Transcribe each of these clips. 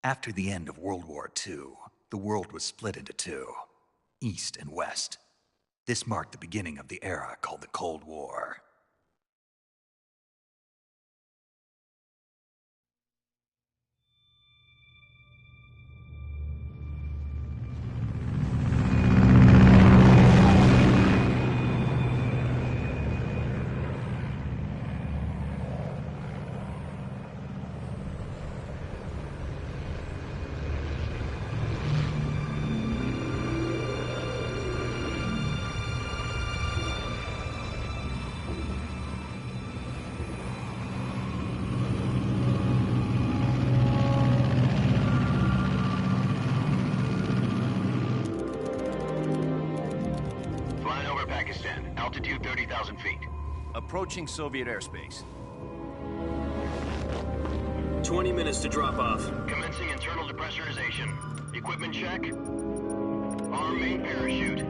After the end of World War II, the world was split into two, East and West. This marked the beginning of the era called the Cold War. Altitude 30,000 feet. Approaching Soviet airspace. 20 minutes to drop off. Commencing internal depressurization. Equipment check. Arm main parachute.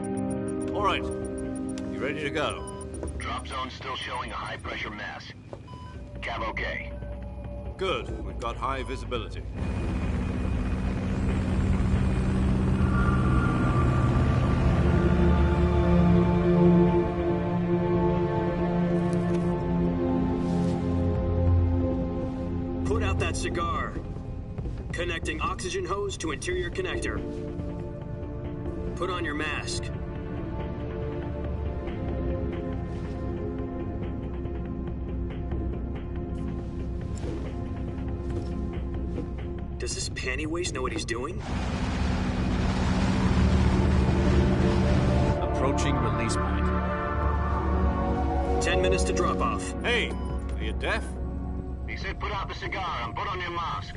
All right. You ready to go? Drop zone still showing a high pressure mass. Cav okay. Good. We've got high visibility. That cigar. Connecting oxygen hose to interior connector. Put on your mask. Does this pantywaist know what he's doing? Approaching release point. 10 minutes to drop off. Hey, are you deaf? He said put out the cigar and put on your mask.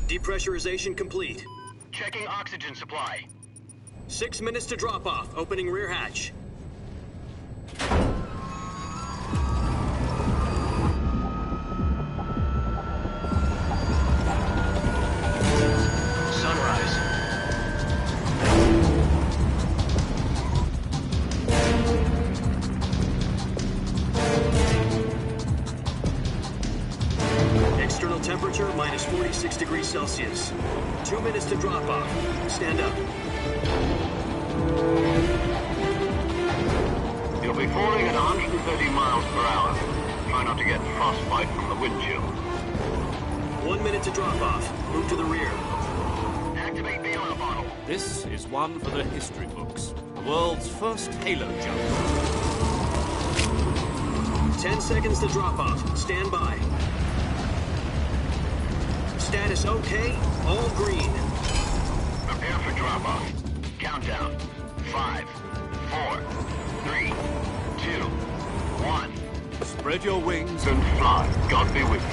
Depressurization complete. Checking oxygen supply. 6 minutes to drop off. Opening rear hatch. Temperature minus 46 degrees Celsius. 2 minutes to drop off. Stand up. You'll be falling at 130 miles per hour. Try not to get frostbite from the wind chill. 1 minute to drop off. Move to the rear. Activate the air bottle. This is one for the history books. The world's first halo jump. 10 seconds to drop off. Stand by. Status okay, all green. Prepare for drop-off. Countdown. 5, 4, 3, 2, 1. Spread your wings and fly. God be with you.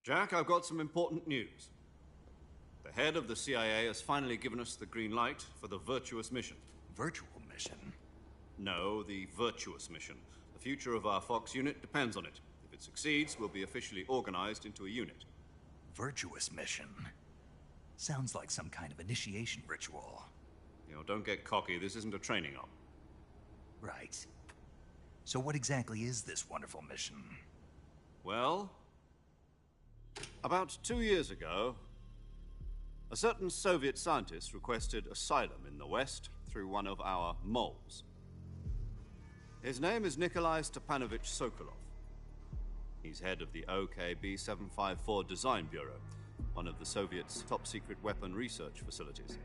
Jack, I've got some important news. The head of the CIA has finally given us the green light for the virtuous mission. Virtual mission? No, the virtuous mission. The future of our Fox unit depends on it. If it succeeds, we'll be officially organized into a unit. Virtuous mission? Sounds like some kind of initiation ritual. You know, don't get cocky. This isn't a training op. Right. So what exactly is this wonderful mission? Well, about 2 years ago, a certain Soviet scientist requested asylum in the West through one of our moles. His name is Nikolai Stepanovich Sokolov. He's head of the OKB 754 Design Bureau, one of the Soviets' top-secret weapon research facilities,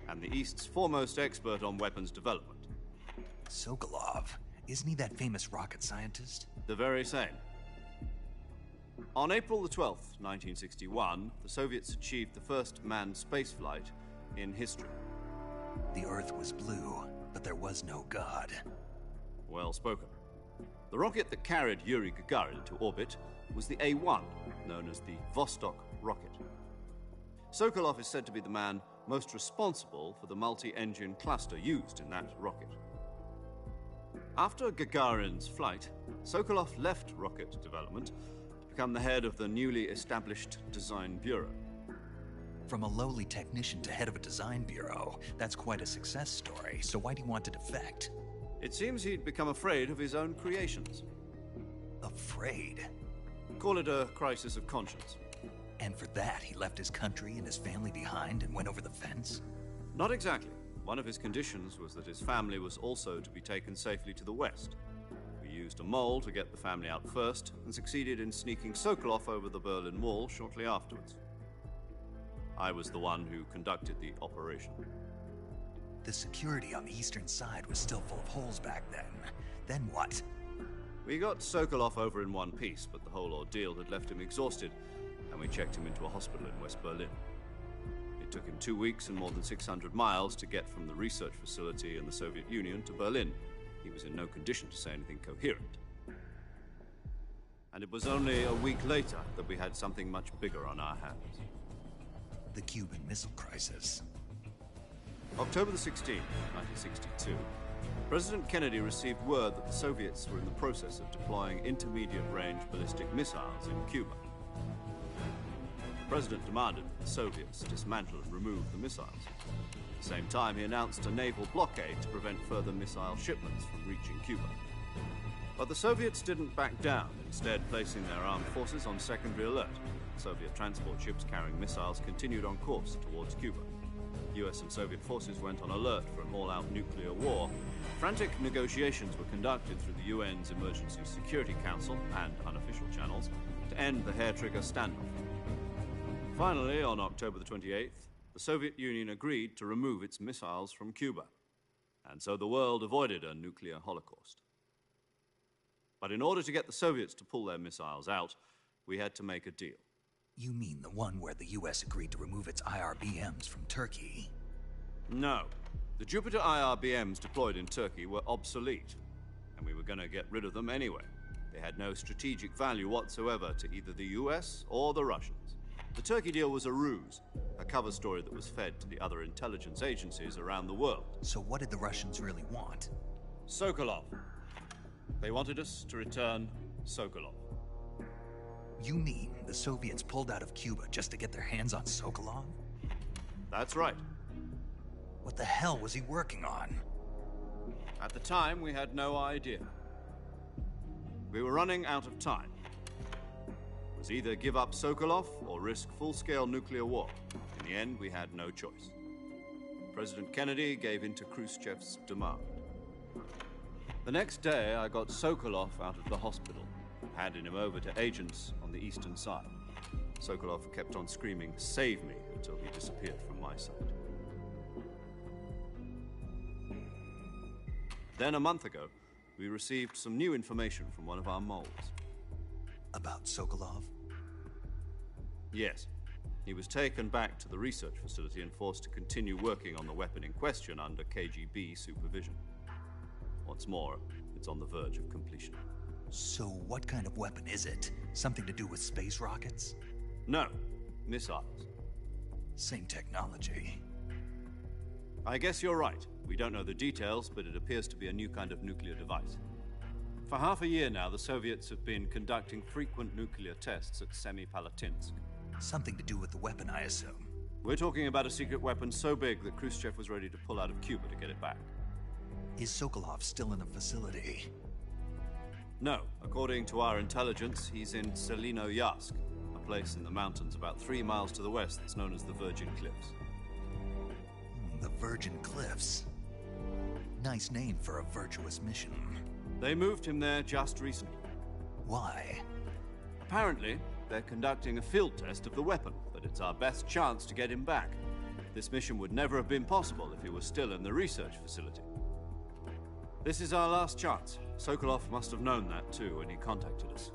and the East's foremost expert on weapons development. Sokolov? Isn't he that famous rocket scientist? The very same. On April the 12th, 1961, the Soviets achieved the first manned spaceflight in history. The Earth was blue, but there was no God. Well spoken. The rocket that carried Yuri Gagarin into orbit was the A-1, known as the Vostok rocket. Sokolov is said to be the man most responsible for the multi-engine cluster used in that rocket. After Gagarin's flight, Sokolov left rocket development to become the head of the newly established Design Bureau. From a lowly technician to head of a design bureau, that's quite a success story, so why'd he want to defect? It seems he'd become afraid of his own creations. Afraid? Call it a crisis of conscience. And for that, he left his country and his family behind and went over the fence? Not exactly. One of his conditions was that his family was also to be taken safely to the west. We used a mole to get the family out first and succeeded in sneaking Sokolov over the Berlin Wall shortly afterwards. I was the one who conducted the operation. The security on the eastern side was still full of holes back then. Then what? We got Sokolov over in one piece, but the whole ordeal had left him exhausted, and we checked him into a hospital in West Berlin. It took him 2 weeks and more than 600 miles to get from the research facility in the Soviet Union to Berlin. He was in no condition to say anything coherent. And it was only a week later that we had something much bigger on our hands. The Cuban Missile Crisis. October the 16th, 1962, President Kennedy received word that the Soviets were in the process of deploying intermediate-range ballistic missiles in Cuba. The President demanded that the Soviets dismantle and remove the missiles. At the same time, he announced a naval blockade to prevent further missile shipments from reaching Cuba. But the Soviets didn't back down, instead placing their armed forces on secondary alert. Soviet transport ships carrying missiles continued on course towards Cuba. US and Soviet forces went on alert for an all-out nuclear war. Frantic negotiations were conducted through the UN's Emergency Security Council and unofficial channels to end the hair-trigger standoff. Finally, on October the 28th, the Soviet Union agreed to remove its missiles from Cuba, and so the world avoided a nuclear holocaust. But in order to get the Soviets to pull their missiles out, we had to make a deal. You mean the one where the US agreed to remove its IRBMs from Turkey? No. The Jupiter IRBMs deployed in Turkey were obsolete, and we were going to get rid of them anyway. They had no strategic value whatsoever to either the US or the Russians. The Turkey deal was a ruse, a cover story that was fed to the other intelligence agencies around the world. So what did the Russians really want? Sokolov. They wanted us to return Sokolov. You mean the Soviets pulled out of Cuba just to get their hands on Sokolov? That's right. What the hell was he working on? At the time, we had no idea. We were running out of time. It was either give up Sokolov or risk full-scale nuclear war. In the end, we had no choice. President Kennedy gave in to Khrushchev's demand. The next day, I got Sokolov out of the hospital, handing him over to agents on the eastern side. Sokolov kept on screaming, "Save me," until he disappeared from my sight. Then, a month ago, we received some new information from one of our moles. About Sokolov? Yes. He was taken back to the research facility and forced to continue working on the weapon in question under KGB supervision. What's more, it's on the verge of completion. So what kind of weapon is it? Something to do with space rockets? No, missiles. Same technology. I guess you're right. We don't know the details, but it appears to be a new kind of nuclear device. For half a year now, the Soviets have been conducting frequent nuclear tests at Semipalatinsk. Something to do with the weapon, I assume. We're talking about a secret weapon so big that Khrushchev was ready to pull out of Cuba to get it back. Is Sokolov still in the facility? No. According to our intelligence, he's in Selinoyarsk, a place in the mountains about 3 miles to the west that's known as the Virgin Cliffs. The Virgin Cliffs. Nice name for a virtuous mission. They moved him there just recently. Why? Apparently, they're conducting a field test of the weapon, but it's our best chance to get him back. This mission would never have been possible if he was still in the research facility. This is our last chance. Sokolov must have known that too when he contacted us.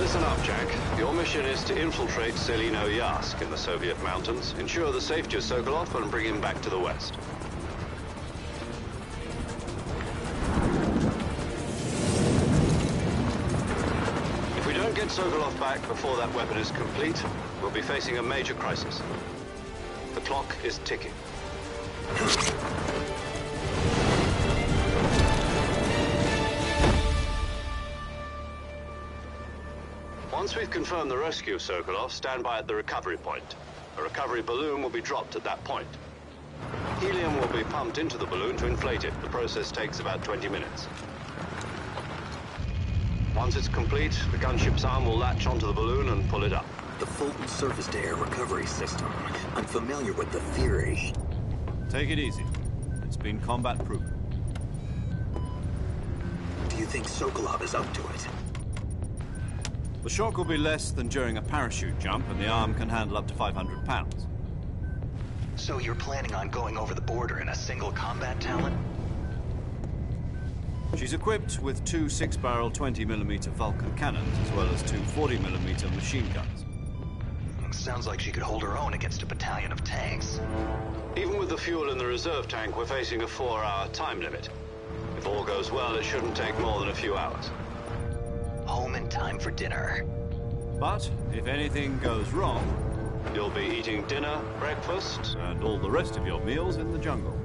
Listen up, Jack. Your mission is to infiltrate Selino Yask in the Soviet mountains, ensure the safety of Sokolov, and bring him back to the West. If we don't get Sokolov back before that weapon is complete, we'll be facing a major crisis. The clock is ticking. Once we've confirmed the rescue of Sokolov, stand by at the recovery point. A recovery balloon will be dropped at that point. Helium will be pumped into the balloon to inflate it. The process takes about 20 minutes. Once it's complete, the gunship's arm will latch onto the balloon and pull it up. The Fulton surface-to-air recovery system. I'm familiar with the theory. Take it easy. It's been combat-proven. Do you think Sokolov is up to it? The shock will be less than during a parachute jump, and the arm can handle up to 500 pounds. So you're planning on going over the border in a single combat talent? She's equipped with two 6-barrel 20mm Vulcan cannons, as well as two 40mm machine guns. Sounds like she could hold her own against a battalion of tanks. Even with the fuel in the reserve tank, we're facing a 4-hour time limit. If all goes well, it shouldn't take more than a few hours. Home in time for dinner. But if anything goes wrong, you'll be eating dinner, breakfast, and all the rest of your meals in the jungle.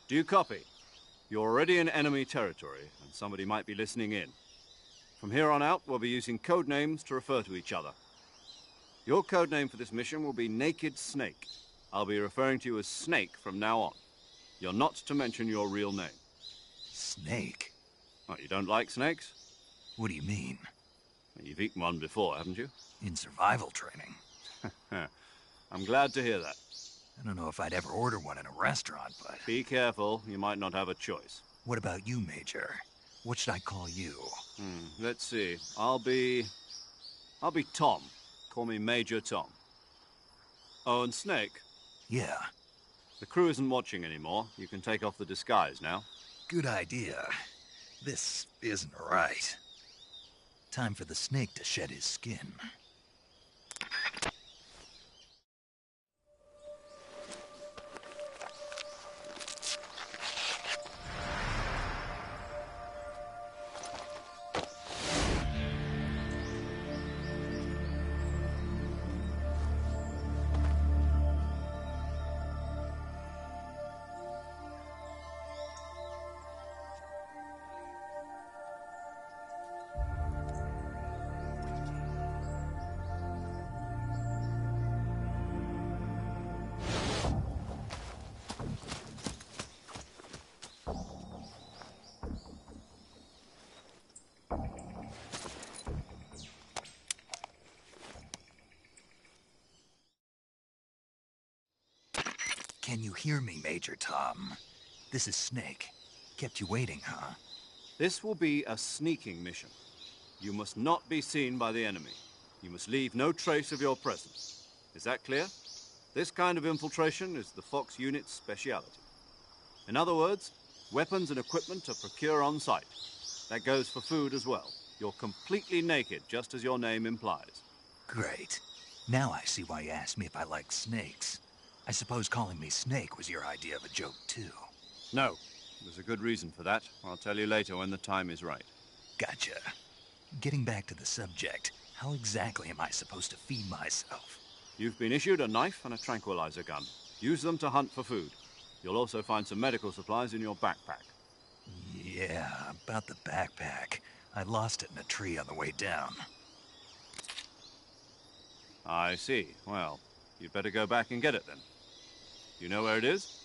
Do you copy? You're already in enemy territory, and somebody might be listening in. From here on out, we'll be using code names to refer to each other. Your code name for this mission will be Naked Snake. I'll be referring to you as Snake from now on. You're not to mention your real name. Snake? Oh, you don't like snakes? What do you mean? You've eaten one before, haven't you? In survival training. I'm glad to hear that. I don't know if I'd ever order one in a restaurant, but... Be careful, you might not have a choice. What about you, Major? What should I call you? Let's see. I'll be Tom. Call me Major Tom. Oh, and Snake. Yeah, The crew isn't watching anymore. You can take off the disguise now. good idea. This isn't right. Time for the snake to shed his skin. Can you hear me, Major Tom? This is Snake. Kept you waiting, huh? This will be a sneaking mission. You must not be seen by the enemy. You must leave no trace of your presence. Is that clear? This kind of infiltration is the Fox unit's speciality. In other words, weapons and equipment are procured on site. That goes for food as well. You're completely naked, just as your name implies. Great. Now I see why you asked me if I like snakes. I suppose calling me Snake was your idea of a joke, too. No, there's a good reason for that. I'll tell you later when the time is right. Gotcha. Getting back to the subject, how exactly am I supposed to feed myself? You've been issued a knife and a tranquilizer gun. Use them to hunt for food. You'll also find some medical supplies in your backpack. Yeah, about the backpack. I lost it in a tree on the way down. I see. Well, you'd better go back and get it then. You know where it is?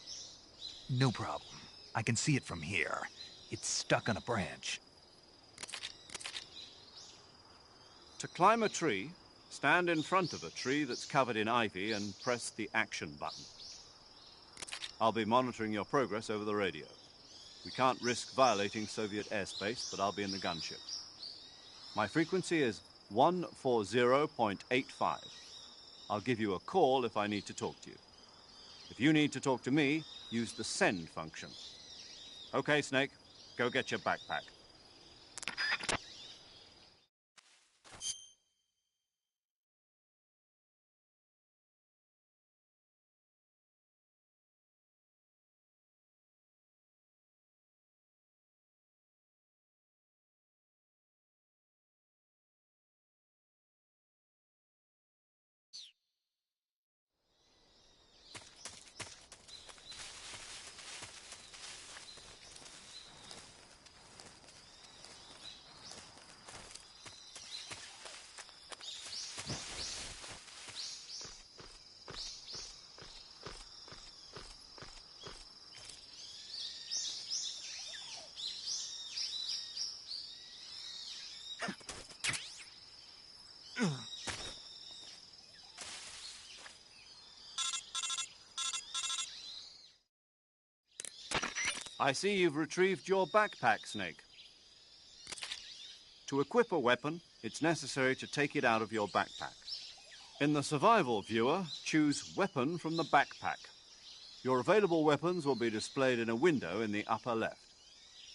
No problem. I can see it from here. It's stuck on a branch. To climb a tree, stand in front of a tree that's covered in ivy and press the action button. I'll be monitoring your progress over the radio. We can't risk violating Soviet airspace, but I'll be in the gunship. My frequency is 140.85. I'll give you a call if I need to talk to you. If you need to talk to me, use the send function. Okay, Snake, go get your backpack. I see you've retrieved your backpack, Snake. To equip a weapon, it's necessary to take it out of your backpack. In the survival viewer, choose Weapon from the backpack. Your available weapons will be displayed in a window in the upper left.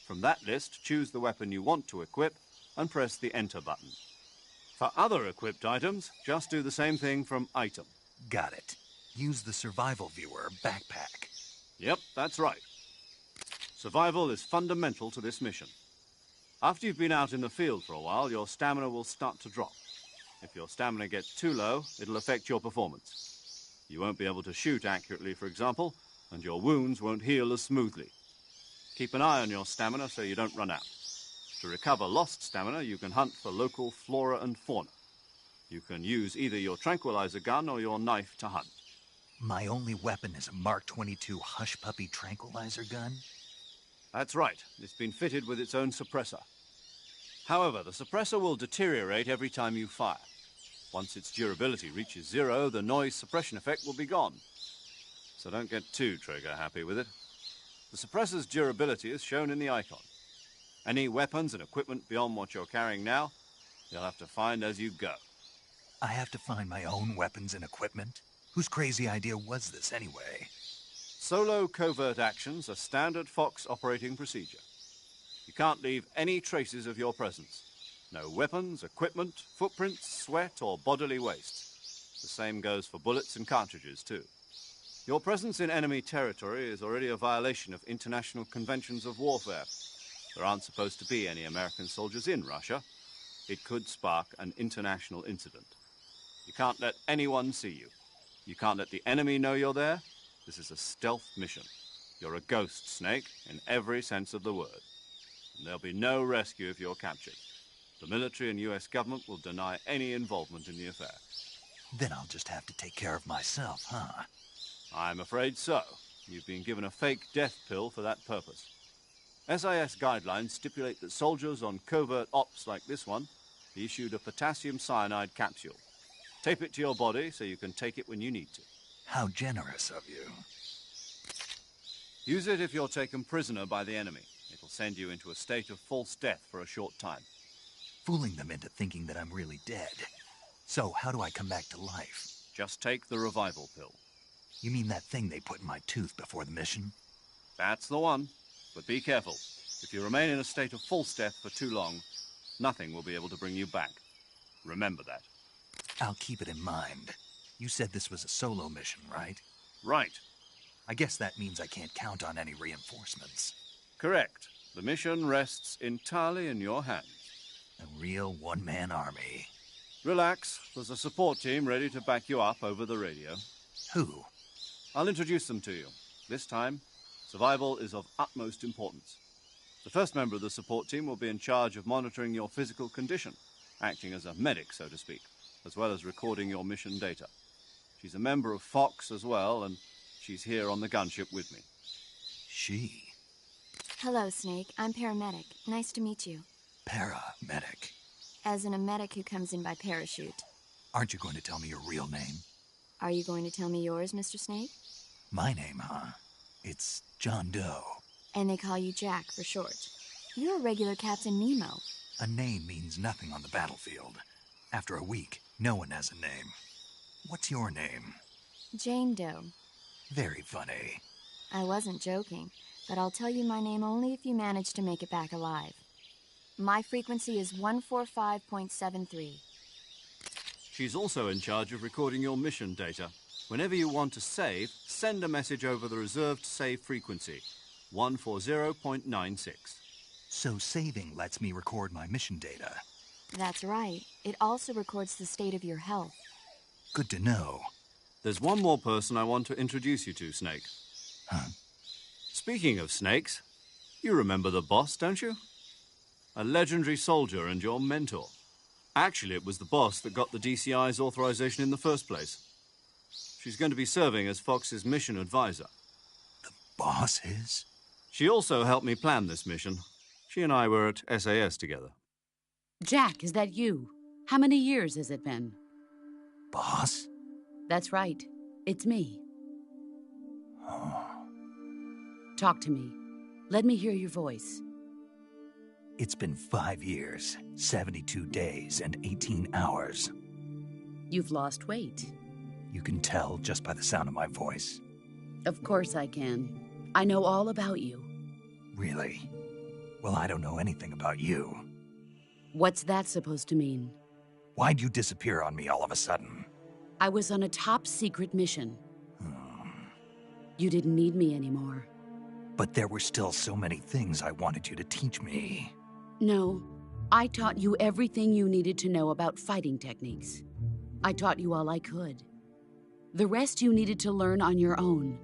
From that list, choose the weapon you want to equip and press the Enter button. For other equipped items, just do the same thing from Item. Got it. Use the survival viewer backpack. Yep, that's right. Survival is fundamental to this mission. After you've been out in the field for a while, your stamina will start to drop. If your stamina gets too low, it'll affect your performance. You won't be able to shoot accurately, for example, and your wounds won't heal as smoothly. Keep an eye on your stamina so you don't run out. To recover lost stamina, you can hunt for local flora and fauna. You can use either your tranquilizer gun or your knife to hunt. My only weapon is a Mark 22 Hush Puppy tranquilizer gun? That's right. It's been fitted with its own suppressor. However, the suppressor will deteriorate every time you fire. Once its durability reaches zero, the noise suppression effect will be gone. so don't get too trigger-happy with it. The suppressor's durability is shown in the icon. Any weapons and equipment beyond what you're carrying now, you'll have to find as you go. I have to find my own weapons and equipment? Whose crazy idea was this anyway? Solo covert actions are standard Fox operating procedure. You can't leave any traces of your presence. No weapons, equipment, footprints, sweat, or bodily waste. The same goes for bullets and cartridges, too. Your presence in enemy territory is already a violation of international conventions of warfare. There aren't supposed to be any American soldiers in Russia. It could spark an international incident. You can't let anyone see you. You can't let the enemy know you're there. This is a stealth mission. You're a ghost, Snake, in every sense of the word. And there'll be no rescue if you're captured. The military and US government will deny any involvement in the affair. Then I'll just have to take care of myself, huh? I'm afraid so. You've been given a fake death pill for that purpose. SIS guidelines stipulate that soldiers on covert ops like this one be issued a potassium cyanide capsule. Tape it to your body so you can take it when you need to. How generous of you. Use it if you're taken prisoner by the enemy. It'll send you into a state of false death for a short time. Fooling them into thinking that I'm really dead. So, how do I come back to life? Just take the revival pill. You mean that thing they put in my tooth before the mission? That's the one. But be careful. If you remain in a state of false death for too long, nothing will be able to bring you back. Remember that. I'll keep it in mind. You said this was a solo mission, right? Right. I guess that means I can't count on any reinforcements. Correct. The mission rests entirely in your hands. A real one-man army. Relax. There's a support team ready to back you up over the radio. Who? I'll introduce them to you. This time, survival is of utmost importance. The first member of the support team will be in charge of monitoring your physical condition, acting as a medic, so to speak, as well as recording your mission data. She's a member of Fox as well, and she's here on the gunship with me. She? Hello, Snake. I'm paramedic. Nice to meet you. Paramedic. As in a medic who comes in by parachute. Aren't you going to tell me your real name? Are you going to tell me yours, Mr. Snake? My name, huh? It's John Doe. And they call you Jack for short. You're a regular Captain Nemo. A name means nothing on the battlefield. After a week, no one has a name. What's your name? Jane Doe. Very funny. I wasn't joking, but I'll tell you my name only if you manage to make it back alive. My frequency is 145.73. She's also in charge of recording your mission data. Whenever you want to save, send a message over the reserved save frequency, 140.96. So saving lets me record my mission data. That's right. It also records the state of your health. Good to know. There's one more person I want to introduce you to, Snake. Huh? Speaking of snakes, you remember the boss, don't you? A legendary soldier and your mentor. Actually, it was the boss that got the DCI's authorization in the first place. She's going to be serving as Fox's mission advisor. The boss is? She also helped me plan this mission. She and I were at SAS together. Jack, is that you? How many years has it been? Boss? That's right. It's me. Talk to me. Let me hear your voice. It's been 5 years, 72 days, and 18 hours. You've lost weight. You can tell just by the sound of my voice. Of course I can. I know all about you. Really? Well, I don't know anything about you. What's that supposed to mean? Why'd you disappear on me all of a sudden? I was on a top-secret mission. You didn't need me anymore. But there were still so many things I wanted you to teach me. No, I taught you everything you needed to know about fighting techniques. I taught you all I could. The rest you needed to learn on your own.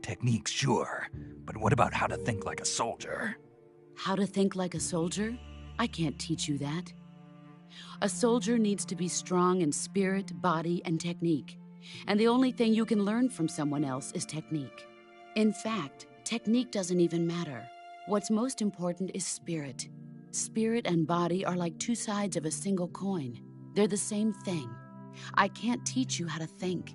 Techniques, sure. But what about how to think like a soldier? How to think like a soldier? I can't teach you that. A soldier needs to be strong in spirit, body, and technique. And the only thing you can learn from someone else is technique. In fact, technique doesn't even matter. What's most important is spirit. Spirit and body are like two sides of a single coin. They're the same thing. I can't teach you how to think.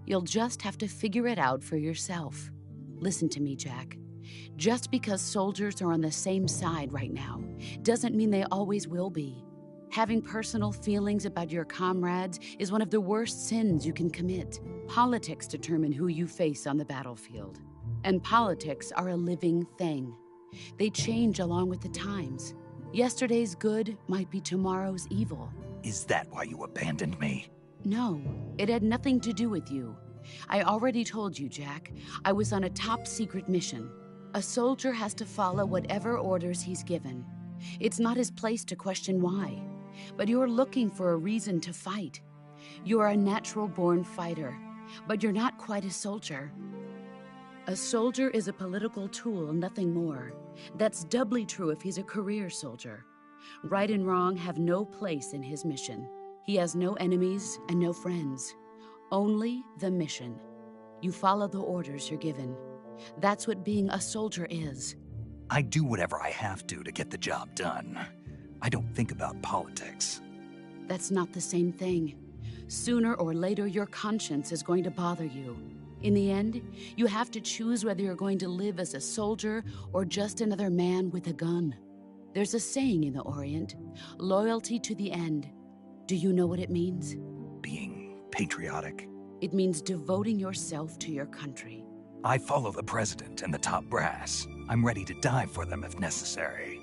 You'll just have to figure it out for yourself. Listen to me, Jack. Just because soldiers are on the same side right now doesn't mean they always will be. Having personal feelings about your comrades is one of the worst sins you can commit. Politics determine who you face on the battlefield. And politics are a living thing. They change along with the times. Yesterday's good might be tomorrow's evil. Is that why you abandoned me? No, it had nothing to do with you. I already told you, Jack. I was on a top-secret mission. A soldier has to follow whatever orders he's given. It's not his place to question why. But you're looking for a reason to fight. You are a natural-born fighter, but you're not quite a soldier. A soldier is a political tool, nothing more. That's doubly true if he's a career soldier. Right and wrong have no place in his mission. He has no enemies and no friends. Only the mission. You follow the orders you're given. That's what being a soldier is. I do whatever I have to get the job done. I don't think about politics. That's not the same thing. Sooner or later, your conscience is going to bother you. In the end, you have to choose whether you're going to live as a soldier or just another man with a gun. There's a saying in the Orient, loyalty to the end. Do you know what it means? Being patriotic. It means devoting yourself to your country. I follow the president and the top brass. I'm ready to die for them if necessary.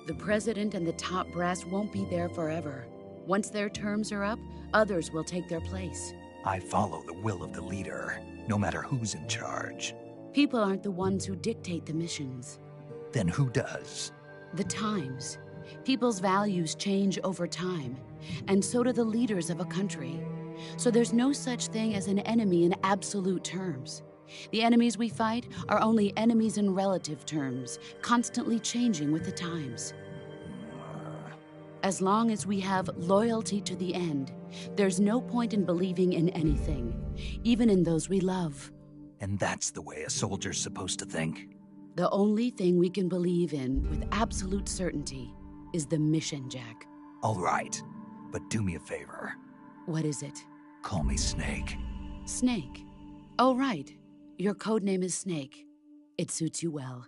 The president and the top brass won't be there forever. Once their terms are up, others will take their place. I follow the will of the leader, no matter who's in charge. People aren't the ones who dictate the missions. Then who does? The times. People's values change over time, and so do the leaders of a country. So there's no such thing as an enemy in absolute terms. The enemies we fight are only enemies in relative terms, constantly changing with the times. As long as we have loyalty to the end, there's no point in believing in anything, even in those we love. And that's the way a soldier's supposed to think? The only thing we can believe in with absolute certainty is the mission, Jack. All right, but do me a favor. What is it? Call me Snake. Snake? Oh, right. Your code name is Snake. It suits you well.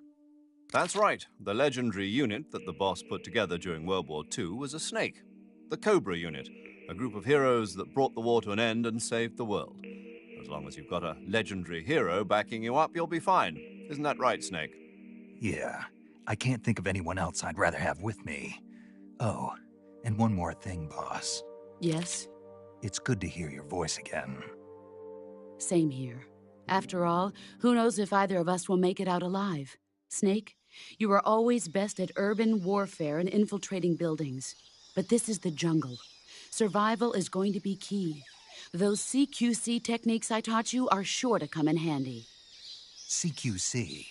That's right. The legendary unit that the boss put together during World War II was a snake. The Cobra unit, a group of heroes that brought the war to an end and saved the world. As long as you've got a legendary hero backing you up, you'll be fine. Isn't that right, Snake? Yeah, I can't think of anyone else I'd rather have with me. Oh, and one more thing, boss. Yes? It's good to hear your voice again. Same here. After all, who knows if either of us will make it out alive? Snake, you are always best at urban warfare and infiltrating buildings. But this is the jungle. Survival is going to be key. Those CQC techniques I taught you are sure to come in handy. CQC?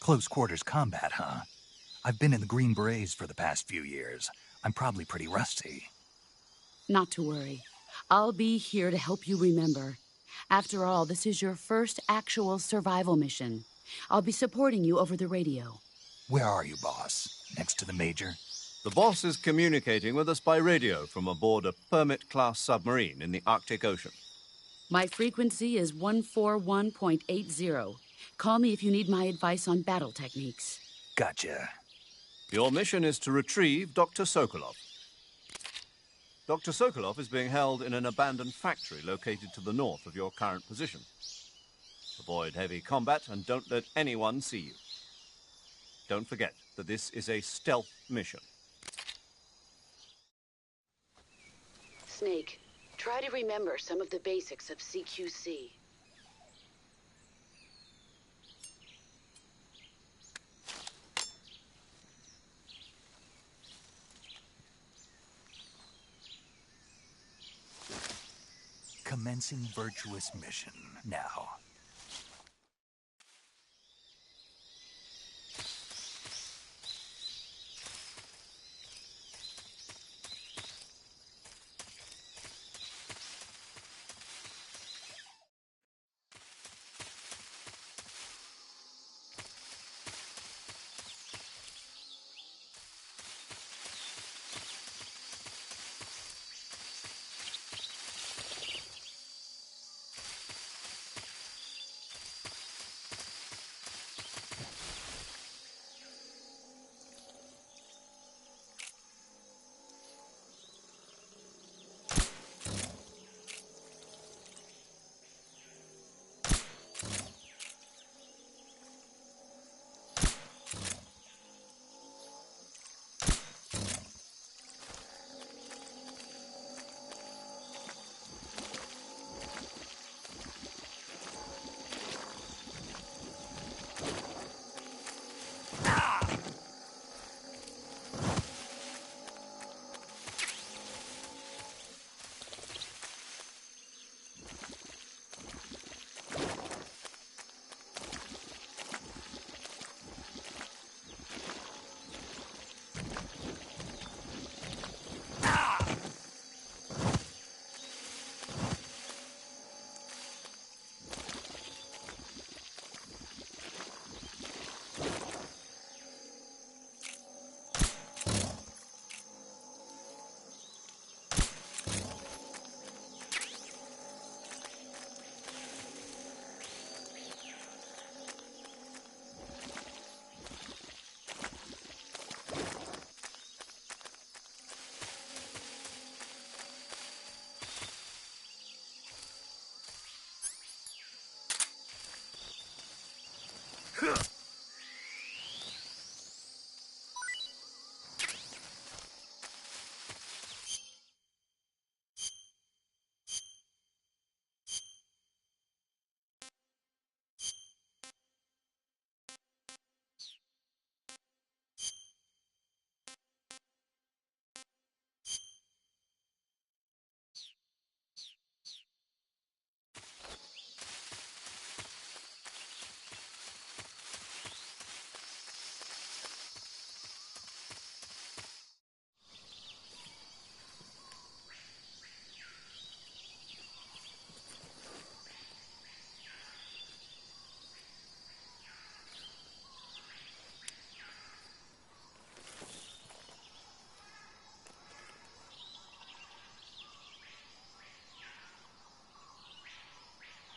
Close quarters combat, huh? I've been in the Green Berets for the past few years. I'm probably pretty rusty. Not to worry. I'll be here to help you remember. After all, this is your first actual survival mission. I'll be supporting you over the radio. Where are you, boss? Next to the Major? The boss is communicating with us by radio from aboard a Permit-class submarine in the Arctic Ocean. My frequency is 141.80. Call me if you need my advice on battle techniques. Gotcha. Your mission is to retrieve Dr. Sokolov. Dr. Sokolov is being held in an abandoned factory located to the north of your current position. Avoid heavy combat and don't let anyone see you. Don't forget that this is a stealth mission. Snake, try to remember some of the basics of CQC. Commencing virtuous mission now.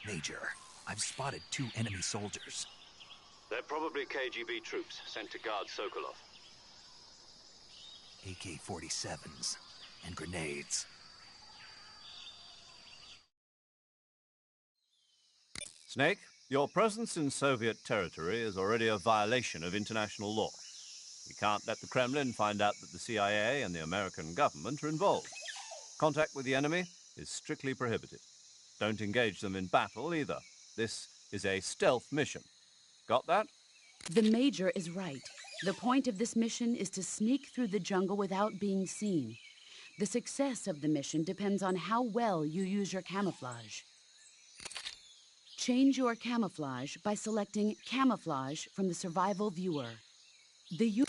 Major, I've spotted 2 enemy soldiers. They're probably KGB troops sent to guard Sokolov. AK-47s and grenades. Snake, your presence in Soviet territory is already a violation of international law. We can't let the Kremlin find out that the CIA and the American government are involved. Contact with the enemy is strictly prohibited. Don't engage them in battle either. This is a stealth mission. Got that? The Major is right. The point of this mission is to sneak through the jungle without being seen. The success of the mission depends on how well you use your camouflage. Change your camouflage by selecting Camouflage from the Survival Viewer. The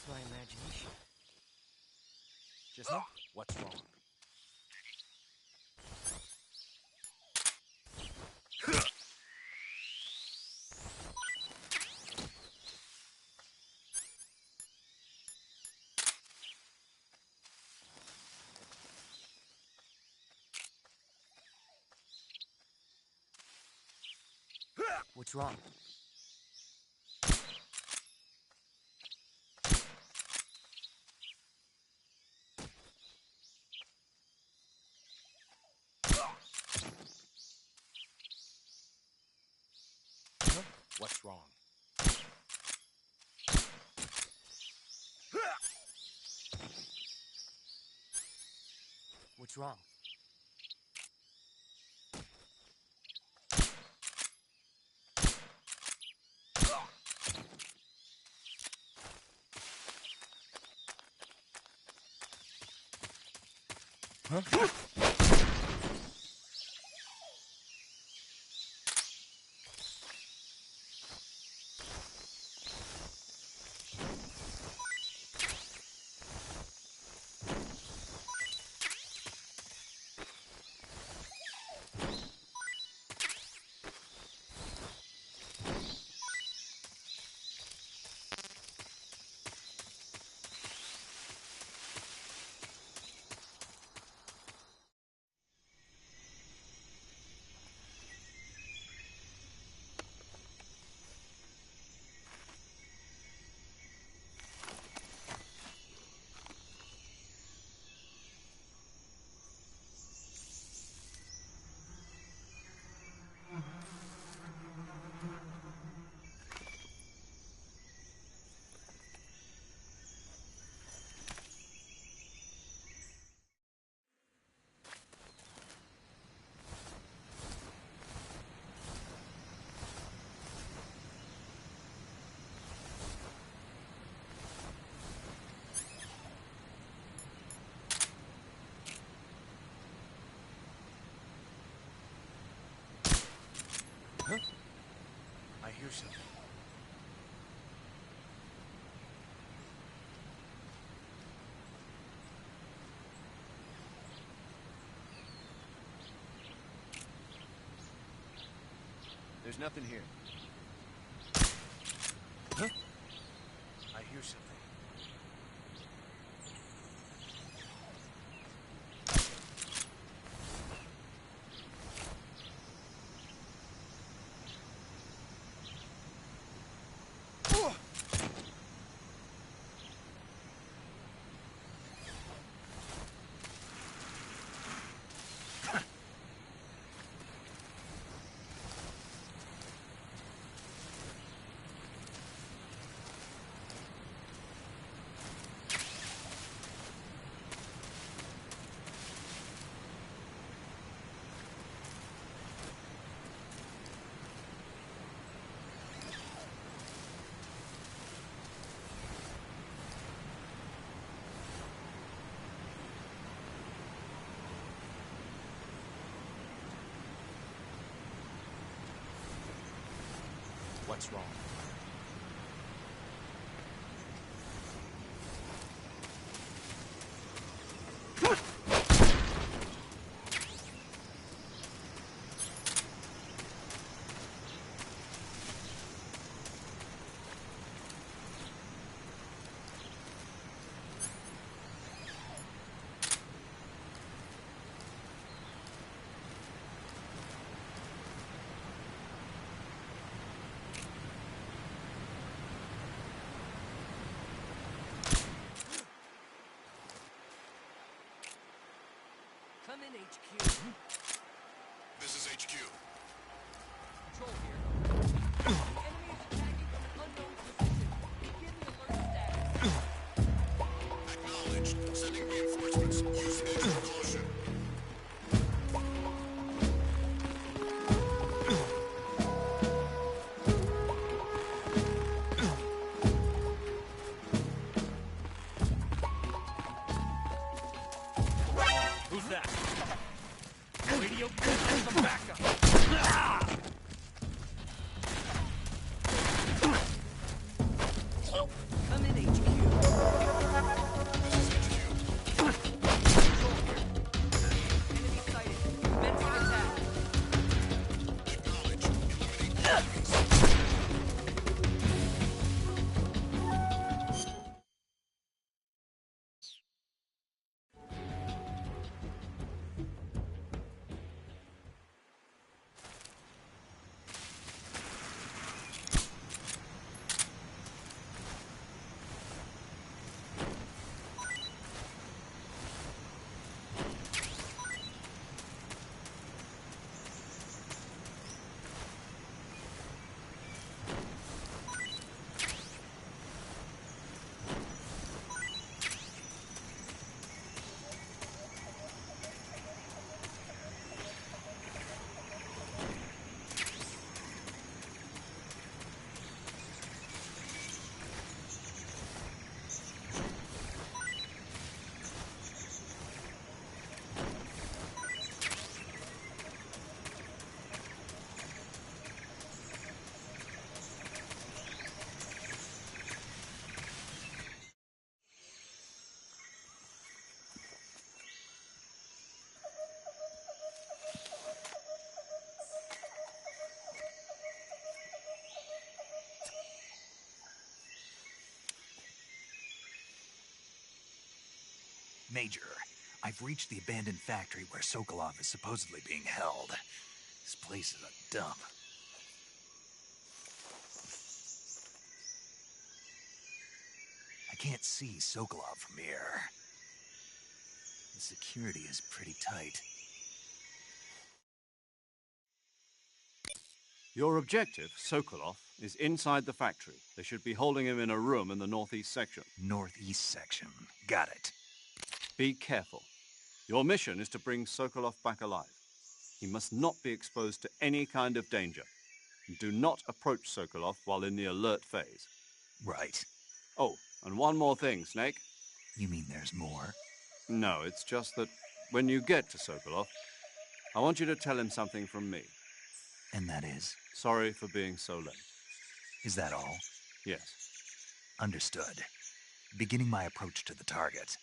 Just my imagination. Just now? What's wrong? What's wrong? Huh? What's wrong? What's wrong? Huh? Huh? I hear something. There's nothing here. Huh? I hear something. What's wrong? Come in, HQ. This is HQ. Control here. Enemy is attacking from an unknown position. Begin the alert status. Acknowledged. Sending reinforcements. Use edge with caution. Who's that? Radio connect some backup. Come in, HQ. Major, I've reached the abandoned factory where Sokolov is supposedly being held. This place is a dump. I can't see Sokolov from here. The security is pretty tight. Your objective, Sokolov, is inside the factory. They should be holding him in a room in the northeast section. Northeast section. Got it. Be careful. Your mission is to bring Sokolov back alive. He must not be exposed to any kind of danger. Do not approach Sokolov while in the alert phase. Right. Oh, and one more thing, Snake. You mean there's more? No, it's just that when you get to Sokolov, I want you to tell him something from me. And that is? Sorry for being so late. Is that all? Yes. Understood. Beginning my approach to the target.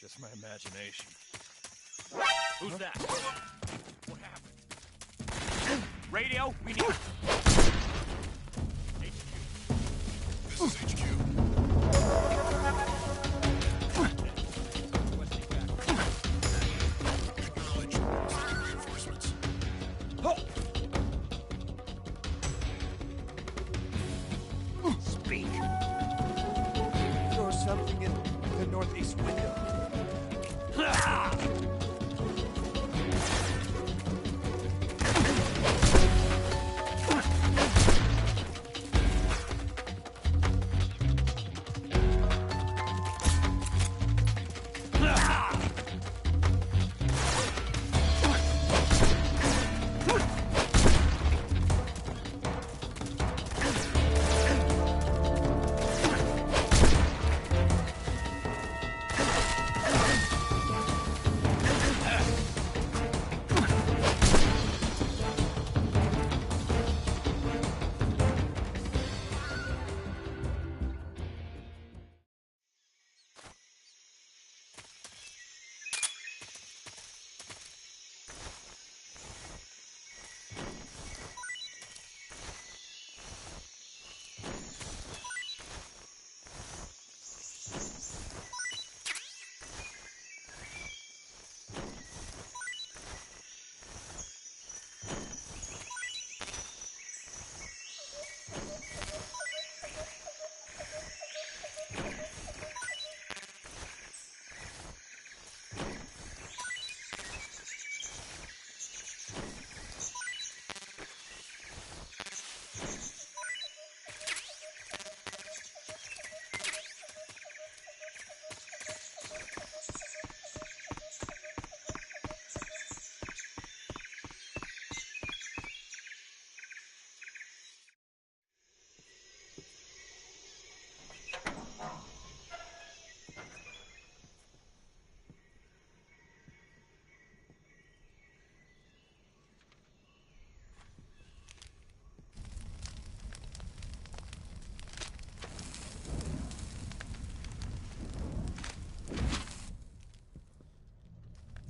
Just my imagination. Who's that? What happened? Radio, we need... This is HQ. Acknowledge. Sending reinforcements. Speak. Throw something in the northeast window.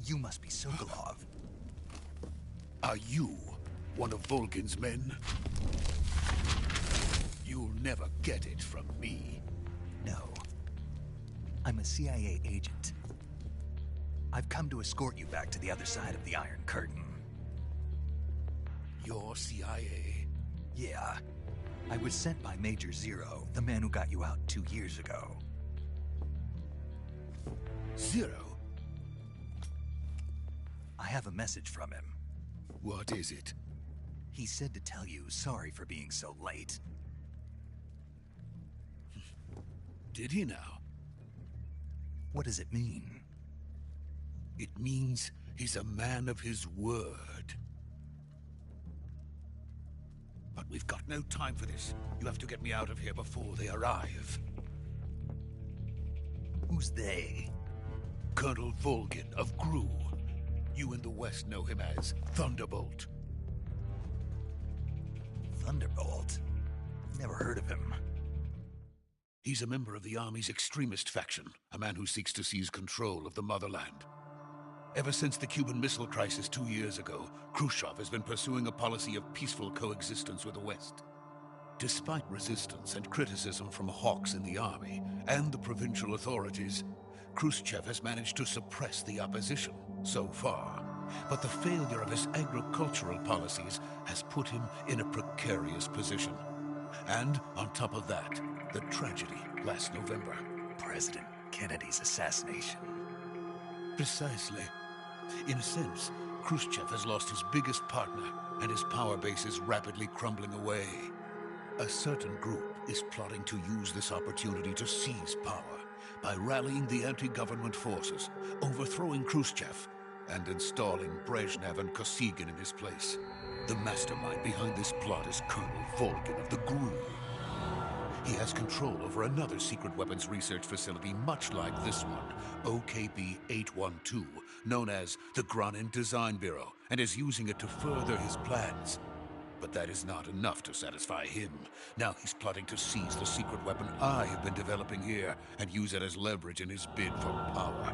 You must be Sokolov. Are you one of Volgin's men? never get it from me. No. I'm a CIA agent. I've come to escort you back to the other side of the Iron Curtain. You're CIA? Yeah. I was sent by Major Zero, the man who got you out 2 years ago. Zero? I have a message from him. What is it? He said to tell you sorry for being so late. Did he now? What does it mean? It means he's a man of his word. But we've got no time for this. You have to get me out of here before they arrive. Who's they? Colonel Volgin of Gru. You in the West know him as Thunderbolt. Thunderbolt? Never heard of him. He's a member of the Army's extremist faction, a man who seeks to seize control of the motherland. Ever since the Cuban Missile Crisis 2 years ago, Khrushchev has been pursuing a policy of peaceful coexistence with the West. Despite resistance and criticism from hawks in the army and the provincial authorities, Khrushchev has managed to suppress the opposition so far. But the failure of his agricultural policies has put him in a precarious position. And on top of that, the tragedy last November. President Kennedy's assassination. Precisely. In a sense, Khrushchev has lost his biggest partner, and his power base is rapidly crumbling away. A certain group is plotting to use this opportunity to seize power by rallying the anti-government forces, overthrowing Khrushchev, and installing Brezhnev and Kosygin in his place. The mastermind behind this plot is Colonel Volgin of the GRU. He has control over another secret weapons research facility much like this one, OKB-812, known as the Granin Design Bureau, and is using it to further his plans. But that is not enough to satisfy him. Now he's plotting to seize the secret weapon I have been developing here and use it as leverage in his bid for power.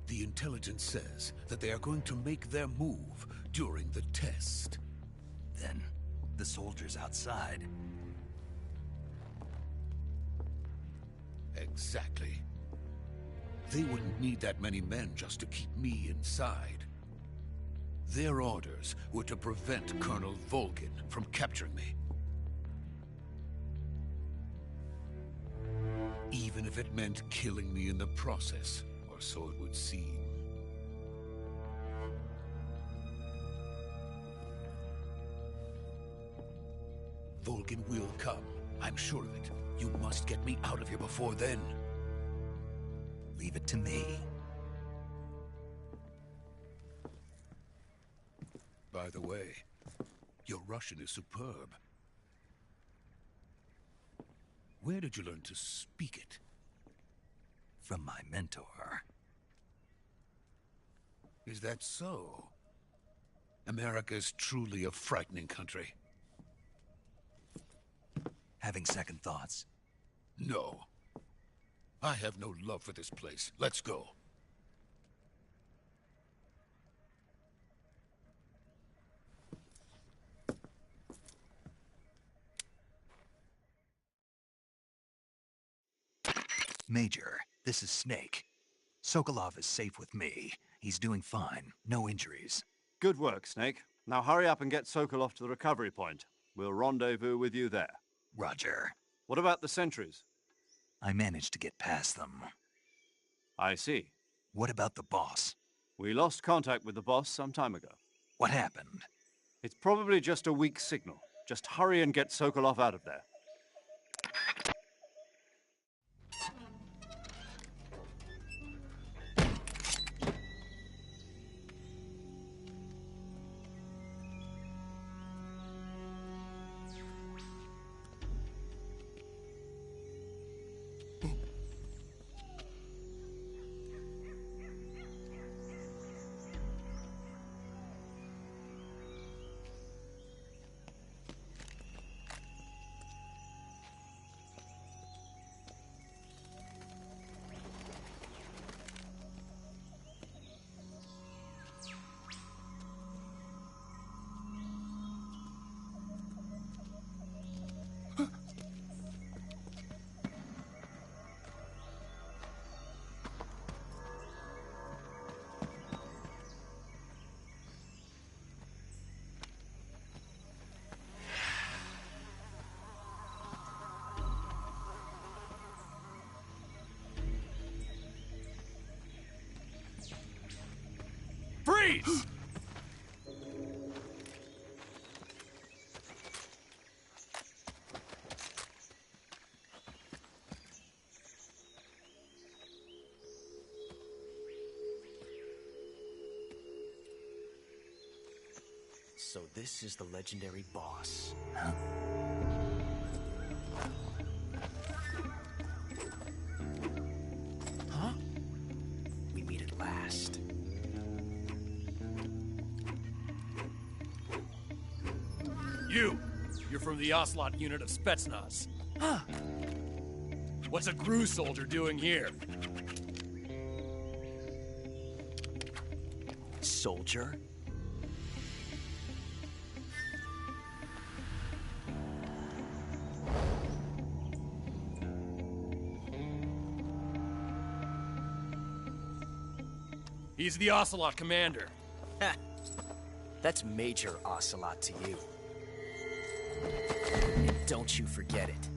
The intelligence says that they are going to make their move during the test. Then, the soldiers outside. Exactly. They wouldn't need that many men just to keep me inside. Their orders were to prevent Colonel Volgin from capturing me. Even if it meant killing me in the process, or so it would seem. Volgin will come. I'm sure of it. You must get me out of here before then. Leave it to me. By the way, your Russian is superb. Where did you learn to speak it? From my mentor. Is that so? America is truly a frightening country. Having second thoughts? No. I have no love for this place. Let's go. Major, this is Snake. Sokolov is safe with me. He's doing fine. No injuries. Good work, Snake. Now hurry up and get Sokolov to the recovery point. We'll rendezvous with you there. Roger. What about the sentries? I managed to get past them. I see. What about the boss? We lost contact with the boss some time ago. What happened? It's probably just a weak signal. Just hurry and get Sokolov out of there. Freeze! So this is the legendary boss. Huh? We meet at last. You're from the Ocelot unit of Spetsnaz. Huh. What's a GRU soldier doing here? Soldier? He's the Ocelot commander. That's Major Ocelot to you. And don't you forget it.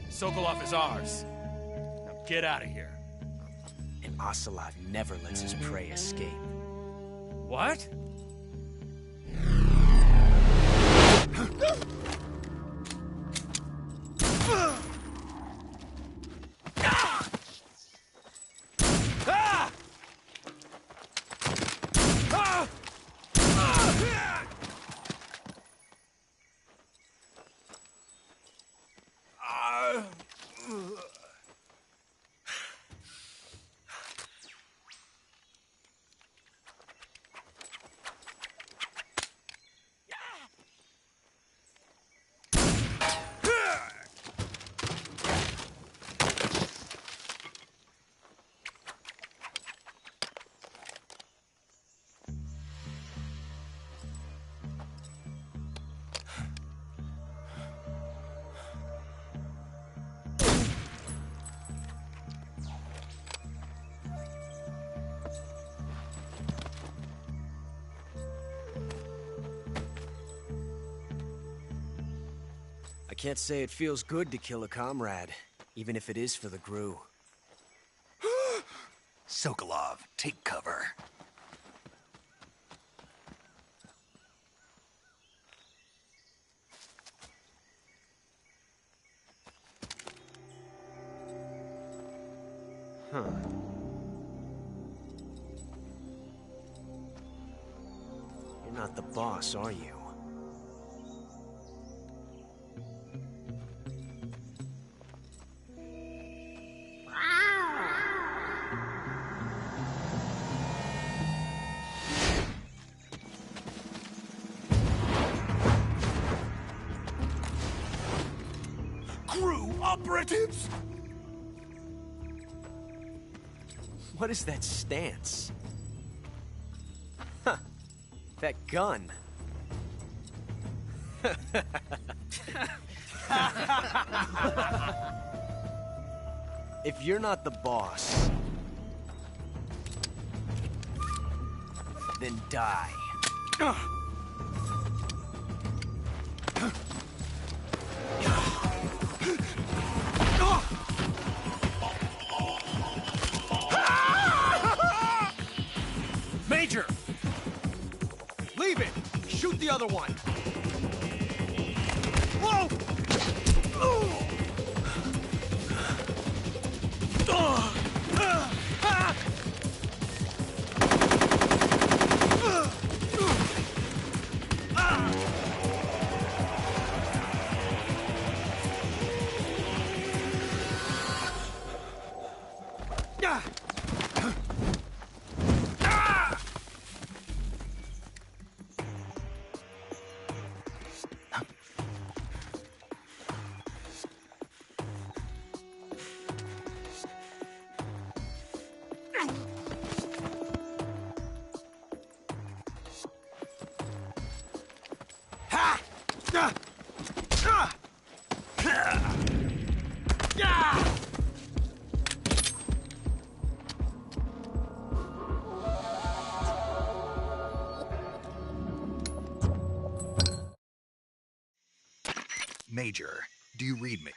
Sokolov is ours. Now get out of here. And Ocelot never lets his prey escape. What? I can't say it feels good to kill a comrade, even if it is for the GRU. Sokolov, take cover. Huh. You're not the boss, are you? GRU operatives! What is that stance? Huh. That gun. If you're not the boss, then die. Major! Leave it! Shoot the other one! Whoa! Major, do you read me?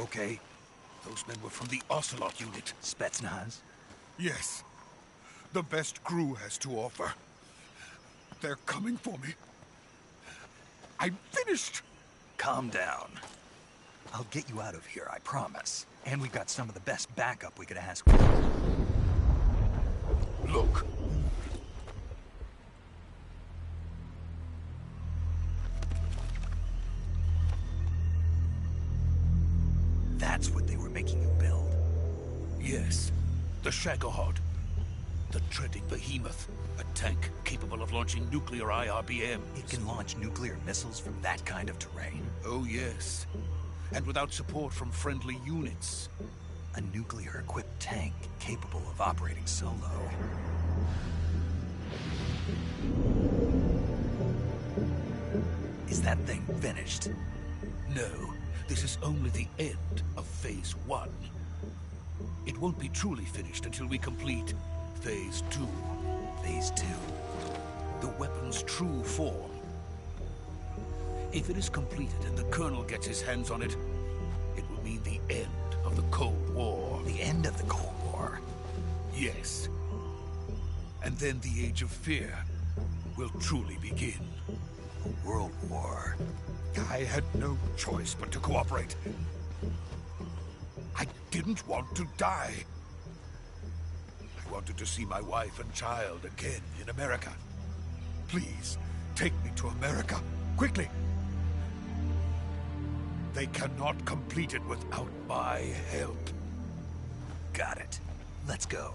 okay? Those men were from the Ocelot unit. Spetsnaz? Yes. The best crew has to offer. They're coming for me. I'm finished! Calm down. I'll get you out of here, I promise. And we've got some of the best backup we could ask for. Look. That's what they were making you build. Yes. The Shagohod. The treading behemoth. A tank capable of launching nuclear IRBMs. It can launch nuclear missiles from that kind of terrain? Oh, yes. And without support from friendly units. A nuclear-equipped tank capable of operating solo. Is that thing finished? No. This is only the end of Phase 1. It won't be truly finished until we complete Phase 2. Phase 2? The weapon's true form. If it is completed and the Colonel gets his hands on it, it will mean the end of the Cold War. The end of the Cold War? Yes. And then the Age of Fear will truly begin. A world war. I had no choice but to cooperate. I didn't want to die. I wanted to see my wife and child again in America. Please, take me to America, quickly. They cannot complete it without my help. Got it. Let's go.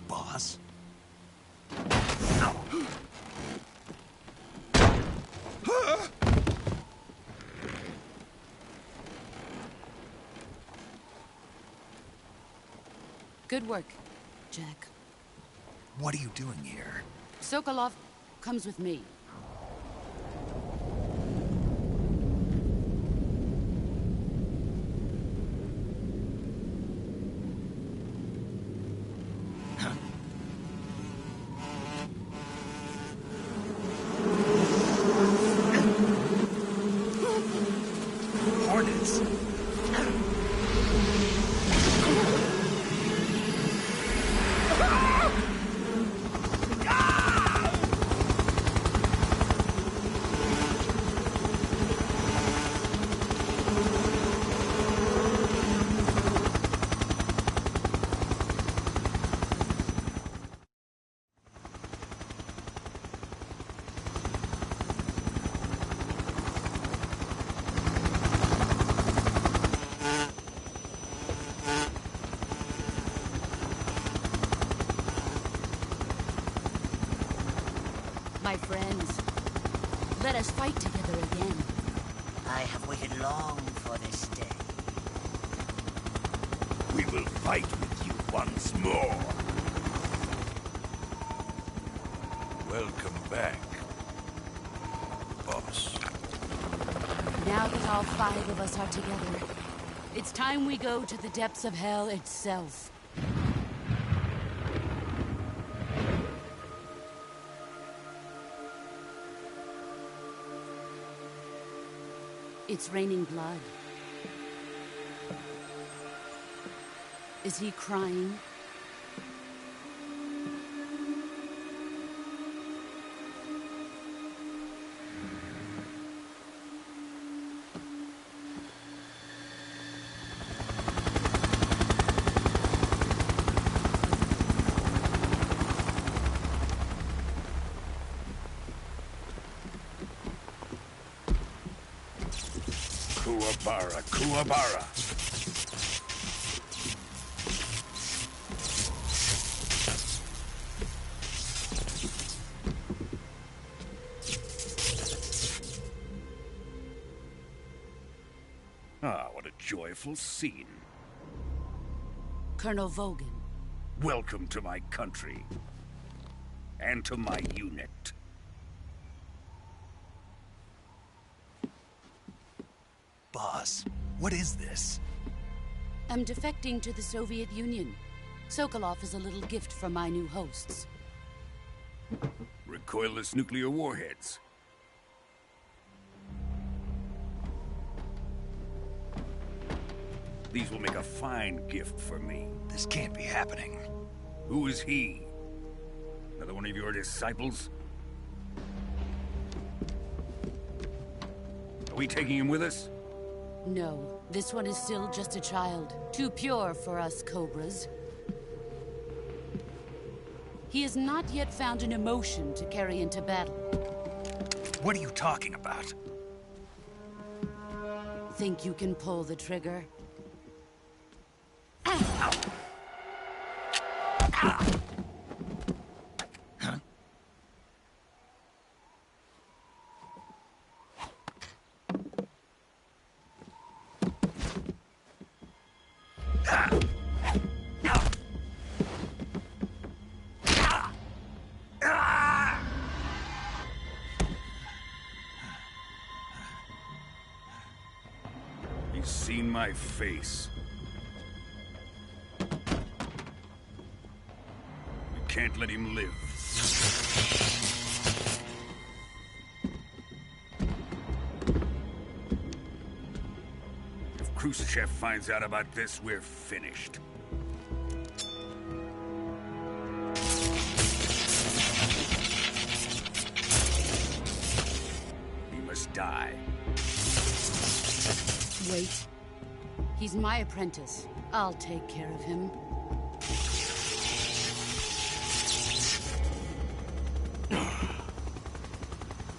Boss? Good work, Jack. What are you doing here? Sokolov comes with me. Hornets! My friends, let us fight together again. I have waited long for this day. We will fight with you once more. Welcome back, boss. Now that all 5 of us are together, it's time we go to the depths of hell itself. It's raining blood. Is he crying? Bara Kuwabara. Ah, what a joyful scene. Colonel Vogan. Welcome to my country. And to my unit. Boss, what is this? I'm defecting to the Soviet Union. Sokolov is a little gift from my new hosts. Recoilless nuclear warheads. These will make a fine gift for me. This can't be happening. Who is he? Another one of your disciples? Are we taking him with us? No, this one is still just a child. Too pure for us Cobras. He has not yet found an emotion to carry into battle. What are you talking about? Think you can pull the trigger? He's seen my face. We can't let him live. If Khrushchev finds out about this, we're finished. He must die. Wait. He's my apprentice. I'll take care of him.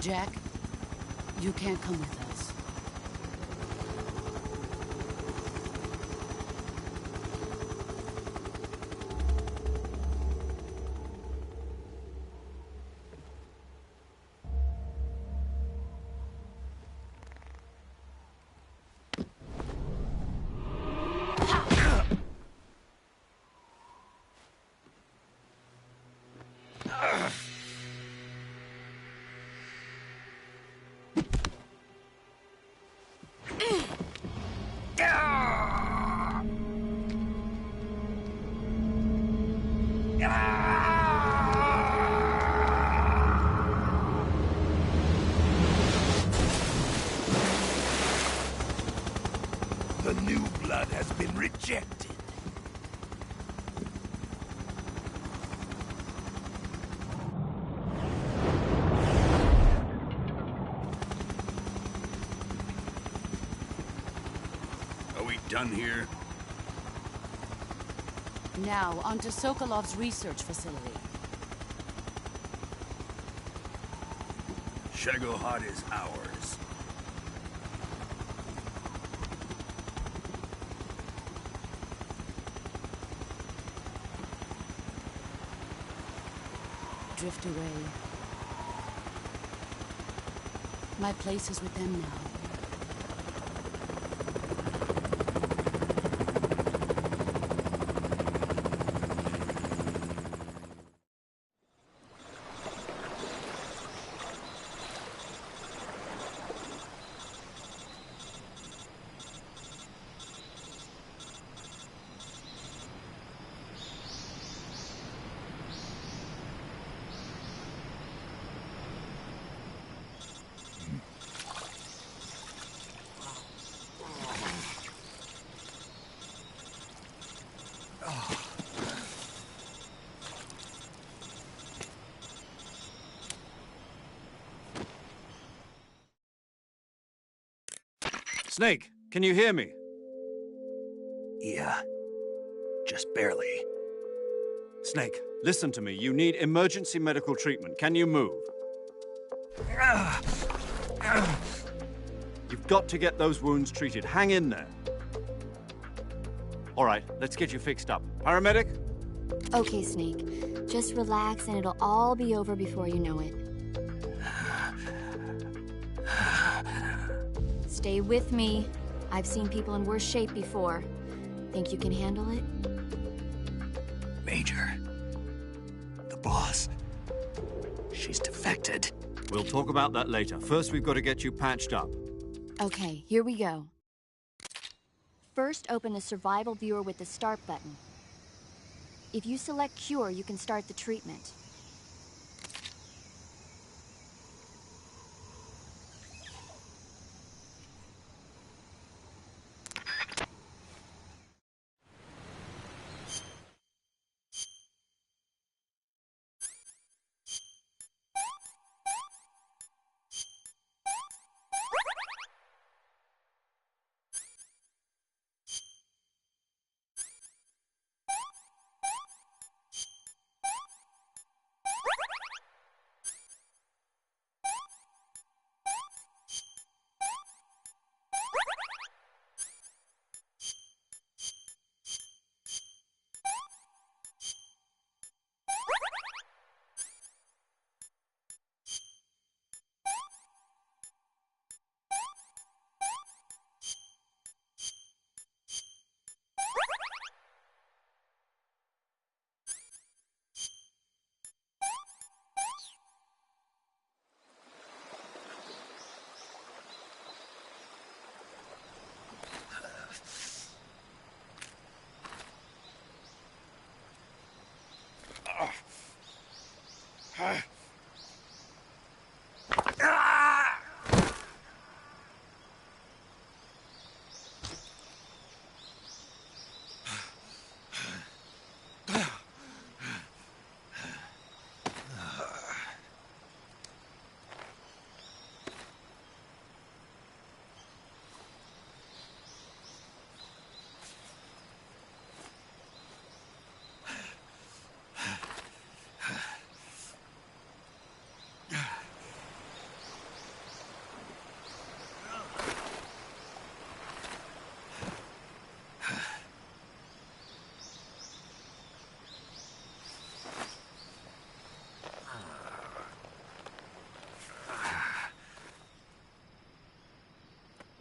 Jack, you can't come with us. The new blood has been rejected. Are we done here? Now, onto Sokolov's research facility. Shagohod is ours. Drift away. My place is with them now. Snake, can you hear me? Yeah, just barely. Snake, listen to me. You need emergency medical treatment. Can you move? You've got to get those wounds treated. Hang in there. All right, let's get you fixed up. Paramedic? Okay, Snake. Just relax and it'll all be over before you know it. Stay with me. I've seen people in worse shape before. Think you can handle it? Major. The boss. She's defected. We'll talk about that later. First, we've got to get you patched up. Okay, here we go. First, open the survival viewer with the start button. If you select cure, you can start the treatment.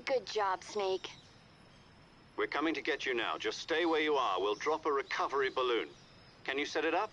Good job, Snake. We're coming to get you now. Just stay where you are. We'll drop a recovery balloon. Can you set it up?